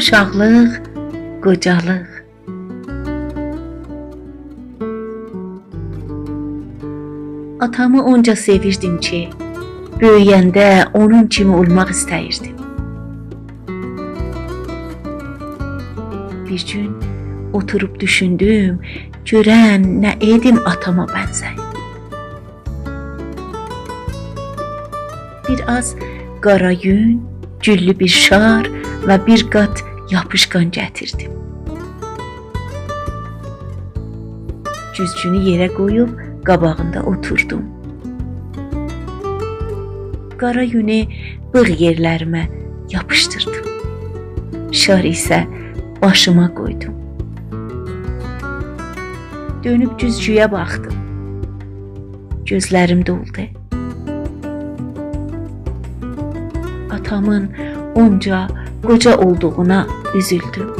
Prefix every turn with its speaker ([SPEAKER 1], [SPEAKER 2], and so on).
[SPEAKER 1] uşaqlıq, qocalıq. Atamı onca sevirdim ki, böyüyəndə onun kimi olmaq istəyirdim. Bir gün oturub düşündüm, görəm nə edim atama bənzər. Bir az qara yün, güllü bir şar və bir qat yapışqan gətirdim. Güzgünü yerə qoyub qabağında oturdum. Qara yünü bığ yerlərimə yapışdırdım. Şar isə başıma qoydum. Dönüb güzgüyə baxdım. Gözlərim doldu. Atamın onca qoca olduğuna üzüldüm.